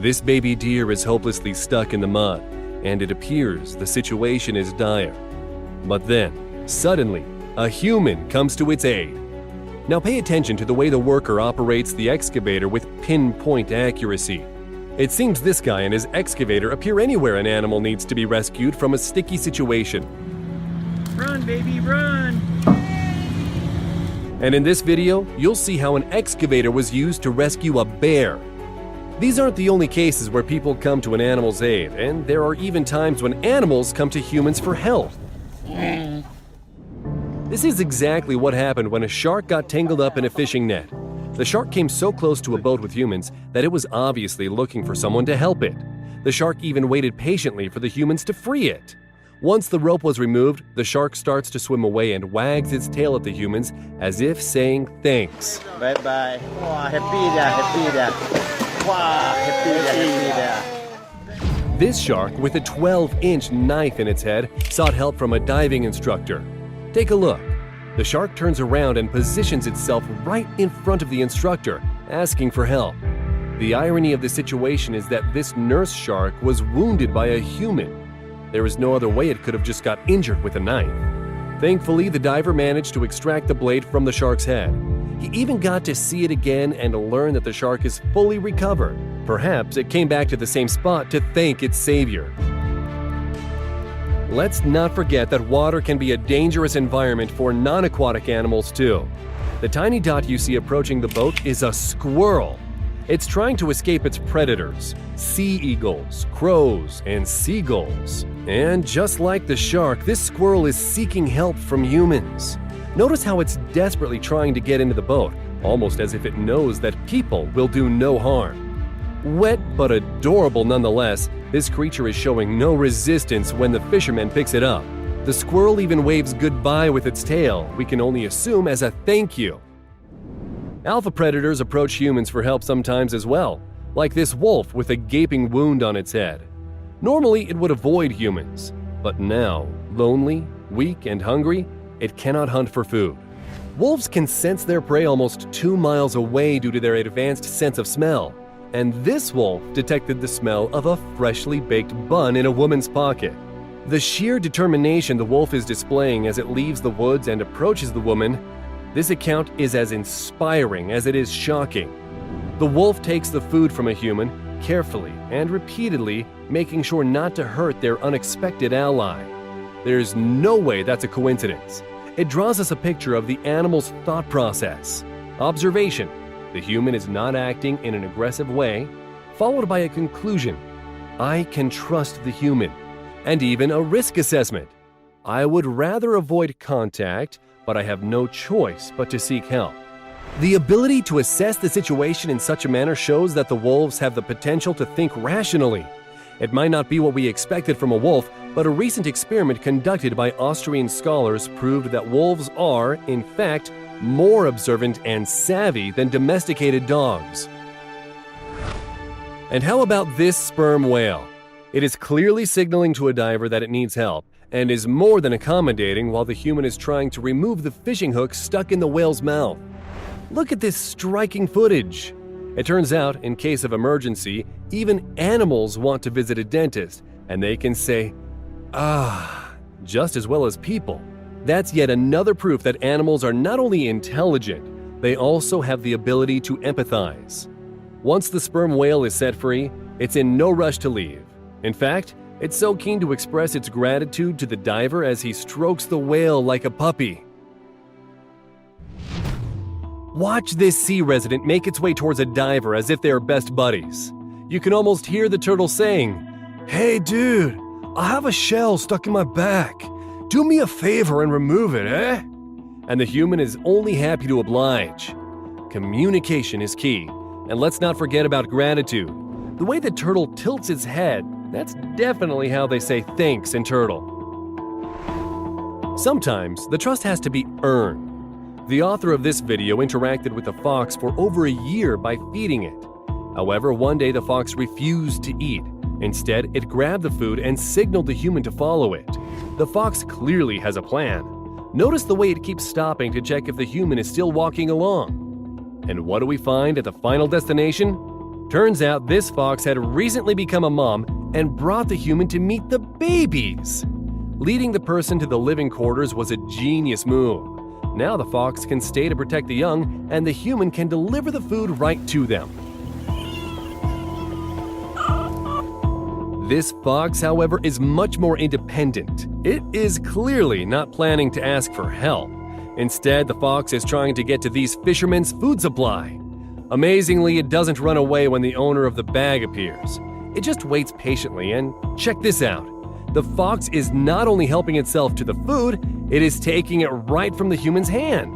This baby deer is hopelessly stuck in the mud, and it appears the situation is dire. But then, suddenly, a human comes to its aid. Now pay attention to the way the worker operates the excavator with pinpoint accuracy. It seems this guy and his excavator appear anywhere an animal needs to be rescued from a sticky situation. Run, baby, run! And in this video, you'll see how an excavator was used to rescue a bear. These aren't the only cases where people come to an animal's aid, and there are even times when animals come to humans for help. This is exactly what happened when a shark got tangled up in a fishing net. The shark came so close to a boat with humans that it was obviously looking for someone to help it. The shark even waited patiently for the humans to free it. Once the rope was removed, the shark starts to swim away and wags its tail at the humans as if saying thanks. Bye-bye. Wow, happy there. Wow, happy there. This shark, with a 12-inch knife in its head, sought help from a diving instructor. Take a look. The shark turns around and positions itself right in front of the instructor, asking for help. The irony of the situation is that this nurse shark was wounded by a human. There is no other way it could have just got injured with a knife. Thankfully, the diver managed to extract the blade from the shark's head. He even got to see it again and learn that the shark is fully recovered. Perhaps it came back to the same spot to thank its savior. Let's not forget that water can be a dangerous environment for non-aquatic animals too. The tiny dot you see approaching the boat is a squirrel. It's trying to escape its predators, sea eagles, crows, and seagulls. And just like the shark, this squirrel is seeking help from humans. Notice how it's desperately trying to get into the boat, almost as if it knows that people will do no harm. Wet but adorable nonetheless, this creature is showing no resistance when the fisherman picks it up. The squirrel even waves goodbye with its tail, we can only assume as a thank you. Alpha predators approach humans for help sometimes as well, like this wolf with a gaping wound on its head. Normally it would avoid humans, but now, lonely, weak, and hungry, it cannot hunt for food. Wolves can sense their prey almost 2 miles away due to their advanced sense of smell. And this wolf detected the smell of a freshly baked bun in a woman's pocket. The sheer determination the wolf is displaying as it leaves the woods and approaches the woman, this account is as inspiring as it is shocking. The wolf takes the food from a human, carefully and repeatedly, making sure not to hurt their unexpected ally. There's no way that's a coincidence. It draws us a picture of the animal's thought process. Observation: the human is not acting in an aggressive way, followed by a conclusion: I can trust the human, and even a risk assessment. I would rather avoid contact, but I have no choice but to seek help. The ability to assess the situation in such a manner shows that the wolves have the potential to think rationally. It might not be what we expected from a wolf, but a recent experiment conducted by Austrian scholars proved that wolves are, in fact, more observant and savvy than domesticated dogs. And how about this sperm whale? It is clearly signaling to a diver that it needs help, and is more than accommodating while the human is trying to remove the fishing hook stuck in the whale's mouth. Look at this striking footage. It turns out, in case of emergency, even animals want to visit a dentist, and they can say, "Ah," just as well as people. That's yet another proof that animals are not only intelligent, they also have the ability to empathize. Once the sperm whale is set free, it's in no rush to leave. In fact, it's so keen to express its gratitude to the diver as he strokes the whale like a puppy. Watch this sea resident make its way towards a diver as if they are best buddies. You can almost hear the turtle saying, "Hey dude, I have a shell stuck in my back. Do me a favor and remove it, eh?" And the human is only happy to oblige. Communication is key, and let's not forget about gratitude. The way the turtle tilts its head, that's definitely how they say thanks in turtle. Sometimes the trust has to be earned. The author of this video interacted with the fox for over a year by feeding it. However, one day the fox refused to eat. Instead, it grabbed the food and signaled the human to follow it. The fox clearly has a plan. Notice the way it keeps stopping to check if the human is still walking along. And what do we find at the final destination? Turns out this fox had recently become a mom and brought the human to meet the babies. Leading the person to the living quarters was a genius move. Now the fox can stay to protect the young, and the human can deliver the food right to them. This fox, however, is much more independent. It is clearly not planning to ask for help. Instead, the fox is trying to get to these fishermen's food supply. Amazingly, it doesn't run away when the owner of the bag appears. It just waits patiently, and check this out. The fox is not only helping itself to the food, it is taking it right from the human's hand.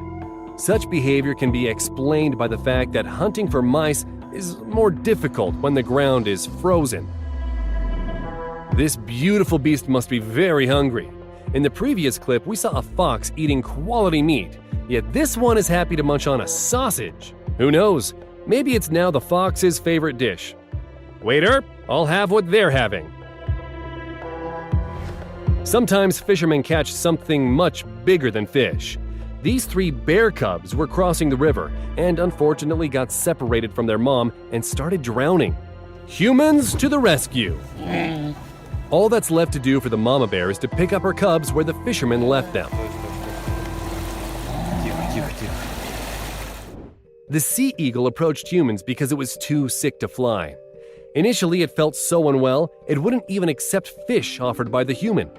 Such behavior can be explained by the fact that hunting for mice is more difficult when the ground is frozen. This beautiful beast must be very hungry. In the previous clip, we saw a fox eating quality meat, yet this one is happy to munch on a sausage. Who knows? Maybe it's now the fox's favorite dish. Waiter, I'll have what they're having. Sometimes fishermen catch something much bigger than fish. These 3 bear cubs were crossing the river and unfortunately got separated from their mom and started drowning. Humans to the rescue! All that's left to do for the mama bear is to pick up her cubs where the fishermen left them. The sea eagle approached humans because it was too sick to fly. Initially, it felt so unwell, it wouldn't even accept fish offered by the human.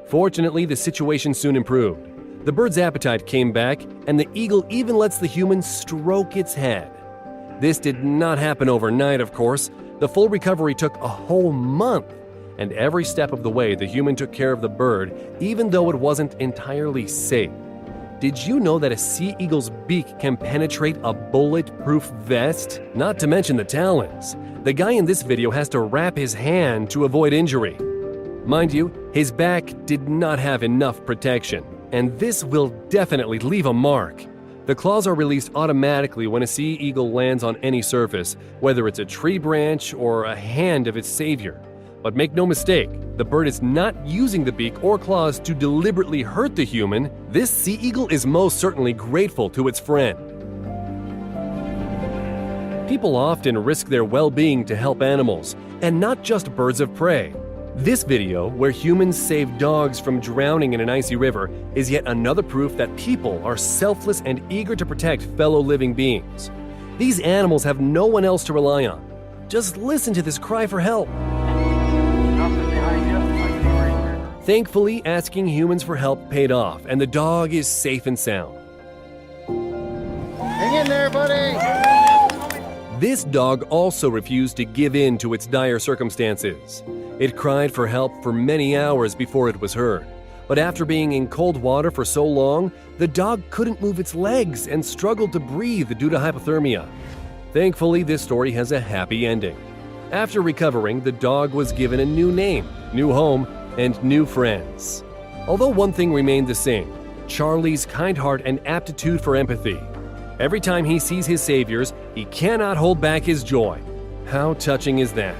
Fortunately, the situation soon improved. The bird's appetite came back, and the eagle even lets the human stroke its head. This did not happen overnight, of course. The full recovery took a whole month. And every step of the way, the human took care of the bird, even though it wasn't entirely safe. Did you know that a sea eagle's beak can penetrate a bulletproof vest? Not to mention the talons. The guy in this video has to wrap his hand to avoid injury. Mind you, his back did not have enough protection, and this will definitely leave a mark. The claws are released automatically when a sea eagle lands on any surface, whether it's a tree branch or a hand of its savior. But make no mistake, the bird is not using the beak or claws to deliberately hurt the human. This sea eagle is most certainly grateful to its friend. People often risk their well-being to help animals, and not just birds of prey. This video, where humans save dogs from drowning in an icy river, is yet another proof that people are selfless and eager to protect fellow living beings. These animals have no one else to rely on. Just listen to this cry for help. Thankfully, asking humans for help paid off, and the dog is safe and sound. Hang in there, buddy! This dog also refused to give in to its dire circumstances. It cried for help for many hours before it was heard. But after being in cold water for so long, the dog couldn't move its legs and struggled to breathe due to hypothermia. Thankfully, this story has a happy ending. After recovering, the dog was given a new name, new home, and new friends. Although one thing remained the same, Charlie's kind heart and aptitude for empathy. Every time he sees his saviors, he cannot hold back his joy. How touching is that?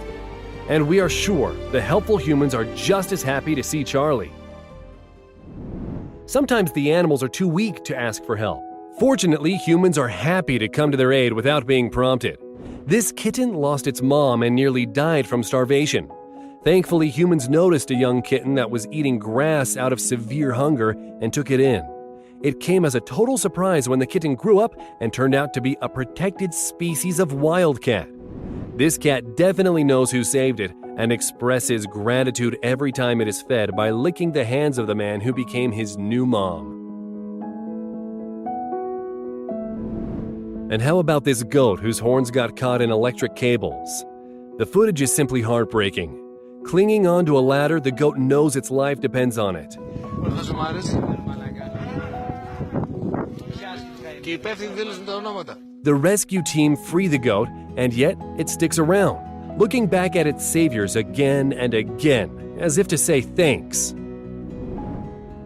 And we are sure the helpful humans are just as happy to see Charlie. Sometimes the animals are too weak to ask for help. Fortunately, humans are happy to come to their aid without being prompted. This kitten lost its mom and nearly died from starvation. Thankfully, humans noticed a young kitten that was eating grass out of severe hunger and took it in. It came as a total surprise when the kitten grew up and turned out to be a protected species of wildcat. This cat definitely knows who saved it and expresses gratitude every time it is fed by licking the hands of the man who became his new mom. And how about this goat whose horns got caught in electric cables? The footage is simply heartbreaking. Clinging onto a ladder, the goat knows its life depends on it. The rescue team free the goat, and yet it sticks around, looking back at its saviors again and again, as if to say thanks.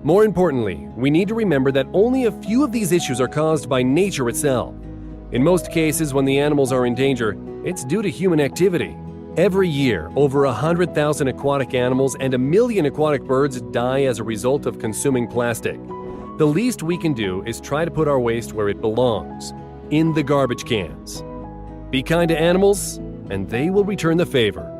More importantly, we need to remember that only a few of these issues are caused by nature itself. In most cases, when the animals are in danger, it's due to human activity. Every year, over 100,000 aquatic animals and 1 million aquatic birds die as a result of consuming plastic. The least we can do is try to put our waste where it belongs, in the garbage cans. Be kind to animals, and they will return the favor.